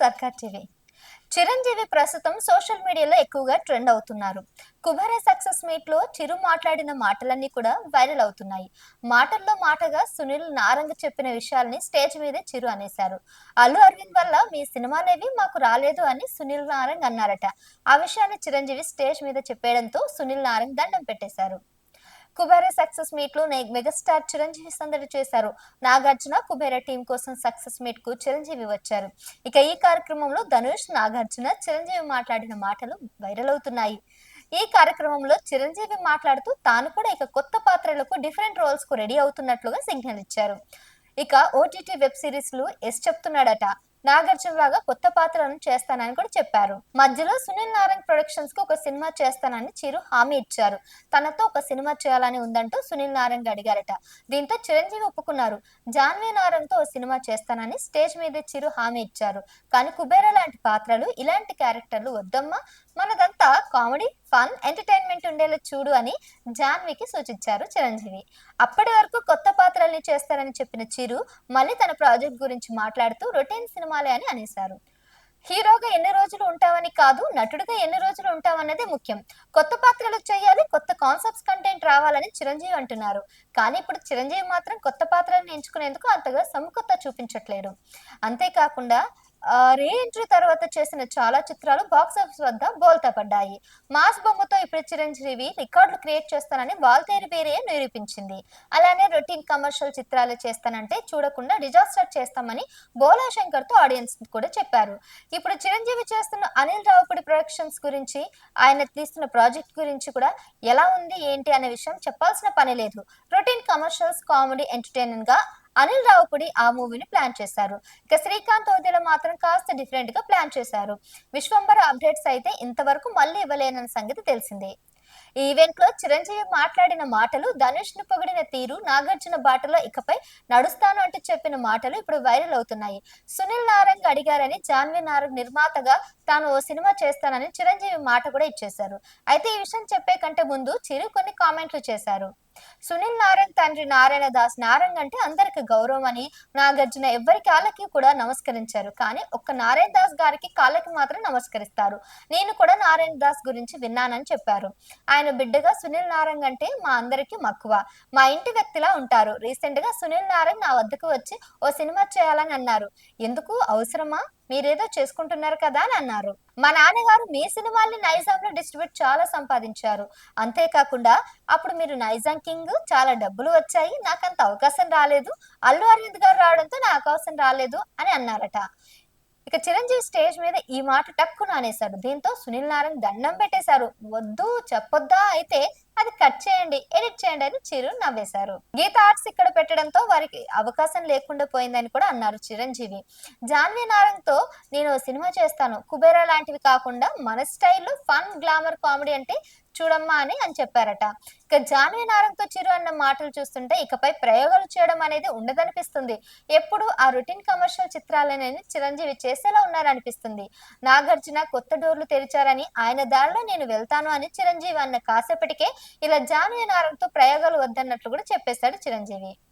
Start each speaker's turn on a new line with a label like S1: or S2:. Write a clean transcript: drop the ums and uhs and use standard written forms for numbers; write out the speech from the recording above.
S1: సర్కార్ టీవీ. చిరంజీవి ప్రస్తుతం సోషల్ మీడియాలో ఎక్కువగా ట్రెండ్ అవుతున్నారు. కుబేర సక్సెస్ మీట్ లో చిరు మాట్లాడిన మాటలన్నీ కూడా వైరల్ అవుతున్నాయి. మాటల్లో మాటగా సునీల్ నారంగ్ చెప్పిన విషయాల్ని స్టేజ్ మీదే చిరు అనేశారు. అల్లు అరవింద్ వల్ల మీ సినిమాలేవి మాకు రాలేదు అని సునీల్ నారంగ్ అన్నారట. ఆ విషయాన్ని చిరంజీవి స్టేజ్ మీద చెప్పేయడంతో సునీల్ నారంగ్ దండం పెట్టేశారు. కుబేర సక్సెస్ మీట్ లో మెగాస్టార్ చిరంజీవి సందడి చేశారు. నాగార్జున కుబేర టీం కోసం సక్సెస్ మీట్ కు చిరంజీవి వచ్చారు. ఇక ఈ కార్యక్రమంలో ధనుష్, నాగార్జున, చిరంజీవి మాట్లాడిన మాటలు వైరల్ అవుతున్నాయి. ఈ కార్యక్రమంలో చిరంజీవి మాట్లాడుతూ తాను కూడా ఇక కొత్త పాత్రలకు డిఫరెంట్ రోల్స్ కు రెడీ అవుతున్నట్లుగా సిగ్నల్ ఇచ్చారు. ఇక ఓటీటీ వెబ్ సిరీస్ లు ఎస్ చెప్తున్నాడట. నాగార్జున లాగా కొత్త పాత్రలను చేస్తానని కూడా చెప్పారు. మధ్యలో సునీల్ నారాయణ్ ప్రొడక్షన్స్ కు ఒక సినిమా చేస్తానని చిరు హామీ ఇచ్చారు. తనతో ఒక సినిమా చేయాలని ఉందంటూ సునీల్ నారాయణ్ అడిగారట. దీంతో చిరంజీవి ఒప్పుకున్నారు. జాన్వీ నారాయణ్ తో ఓ సినిమా చేస్తానని స్టేజ్ మీద చిరు హామీ ఇచ్చారు. కానీ కుబేర లాంటి పాత్రలు, ఇలాంటి క్యారెక్టర్లు వద్దమ్మా, మనదంతా కామెడీ, ఫన్, ఎంటర్టైన్మెంట్ ఉండేలా చూడు అని జాన్వీకి సూచించారు చిరంజీవి. అప్పటి వరకు కొత్త పాత్రల్ని చేస్తారని చెప్పిన చిరు మళ్ళీ తన ప్రాజెక్ట్ గురించి మాట్లాడుతూ రొటీన్ సినిమాలే అని అనేశారు. హీరోగా ఎన్ని రోజులు ఉంటావని కాదు, నటుడిగా ఎన్ని రోజులు ఉంటావన్నదే ముఖ్యం. కొత్త పాత్రలు చేయాలి, కొత్త కాన్సెప్ట్స్ కంటెంట్ రావాలని చిరంజీవి అంటున్నారు. కానీ ఇప్పుడు చిరంజీవి మాత్రం కొత్త పాత్రలను ఎంచుకునేందుకు అంతగా సముఖత చూపించట్లేరు. అంతేకాకుండా రీ ఎంట్రీ తర్వాత చేసిన చాలా చిత్రాలు బాక్సాఫీస్ వద్ద బోల్తా పడ్డాయి. మాస్ బొమ్మతో ఇప్పుడు చిరంజీవి రికార్డులు క్రియేట్ చేస్తానని వాల్తేరు వేరే నిరూపించింది. అలానే రొటీన్ కమర్షియల్ చిత్రాలు చేస్తానంటే చూడకుండా డిజాస్టర్ చేస్తామని బోలా శంకర్ తో ఆడియన్స్ కూడా చెప్పారు. ఇప్పుడు చిరంజీవి చేస్తున్న అనిల్ రావుపూడి ప్రొడక్షన్స్ గురించి, ఆయన తీస్తున్న ప్రాజెక్ట్ గురించి కూడా ఎలా ఉంది ఏంటి అనే విషయం చెప్పాల్సిన పని లేదు. రొటీన్ కమర్షియల్స్, కామెడీ, ఎంటర్టైనర్ గా అనిల్ రావుపూడి ఆ మూవీని ప్లాన్ చేశారు. ఇక శ్రీకాంత్ ఓదేలా మాత్రం కాస్త డిఫరెంట్ గా ప్లాన్ చేశారు. విశ్వంబర అప్డేట్స్ అయితే ఇంతవరకు మళ్ళీ ఇవ్వలేనన్న సంగతి తెలిసిందే. ఈ ఈవెంట్ లో చిరంజీవి మాట్లాడిన మాటలు, ధనుష్ ను పొగిడిన తీరు, నాగార్జున బాటలో ఇకపై నడుస్తాను అంటూ చెప్పిన మాటలు ఇప్పుడు వైరల్ అవుతున్నాయి. సునీల్ నారంగ్ అడిగారని జాన్వీ నారంగ్ నిర్మాతగా తాను ఓ సినిమా చేస్తానని చిరంజీవి మాట కూడా ఇచ్చేశారు. అయితే ఈ విషయం చెప్పే కంటే ముందు చిరు కొన్ని కామెంట్లు చేశారు. సునీల్ నారాయణ్ తండ్రి నారాయణ దాస్ నారంగ్ అంటే అందరికి గౌరవం అని, నాగార్జున ఎవరి కాళ్ళకి కూడా నమస్కరించారు. కానీ ఒక్క నారాయణ దాస్ గారికి కాళ్ళకి మాత్రం నమస్కరిస్తారు. నేను కూడా నారాయణ దాస్ గురించి విన్నానని చెప్పారు. ఆయన బిడ్డగా సునీల్ నారంగ్ అంటే మా అందరికి మక్కువ, మా ఇంటి వ్యక్తిలా ఉంటారు. రీసెంట్ గా సునీల్ నారంగ్ నా వద్దకు వచ్చి ఓ సినిమా చేయాలని అన్నారు. ఎందుకు, అవసరమా, మీరేదో చేసుకుంటున్నారు కదా అని అన్నారు. మా నాన్నగారు మీ సినిమాల్ని నైజాంలో డిస్ట్రిబ్యూట్ చాలా సంపాదించారు. అంతేకాకుండా అప్పుడు మీరు నైజాం కింగ్, చాలా డబ్బులు వచ్చాయి, నాకంత అవకాశం రాలేదు. అల్లు అరవింద్ గారు రావడంతో నా అవకాశం రాలేదు అని అన్నారట. ఇక చిరంజీవి స్టేజ్ మీద ఈ మాట టక్కున అనేశాడు. దీంతో సునీల్ నారాయణ్ దండం పెట్టేశారు. వద్దు, చెప్పొద్దా, అయితే అది కట్ చేయండి, ఎడిట్ చేయండి అని చిరు నవ్వేశారు. గీత ఆర్ట్స్ ఇక్కడ పెట్టడంతో వారికి అవకాశం లేకుండా పోయిందని కూడా అన్నారు చిరంజీవి. జాన్వీ నారంగ్ తో నేను సినిమా చేస్తాను, కుబేరా లాంటివి కాకుండా మన స్టైల్లో ఫన్, గ్లామర్, కామెడీ అంటే చూడమ్మా అని చెప్పారట. ఇక జాన్వీ నారంగ్ తో చిరు అన్న మాటలు చూస్తుంటే ఇకపై ప్రయోగాలు చేయడం అనేది ఉండదనిపిస్తుంది. ఎప్పుడు ఆ రొటీన్ కమర్షియల్ చిత్రాలనేది చిరంజీవి చేసేలా ఉన్నారనిపిస్తుంది. నాగార్జున కొత్త డోర్లు తెరిచారని, ఆయన దారిలో నేను వెళ్తాను అని చిరంజీవి అన్న కాసేపటికే ఇలా జాన్వీ నారంగ్ తో ప్రయోగాలు వద్దన్నట్లు కూడా చెప్పేశాడు చిరంజీవి.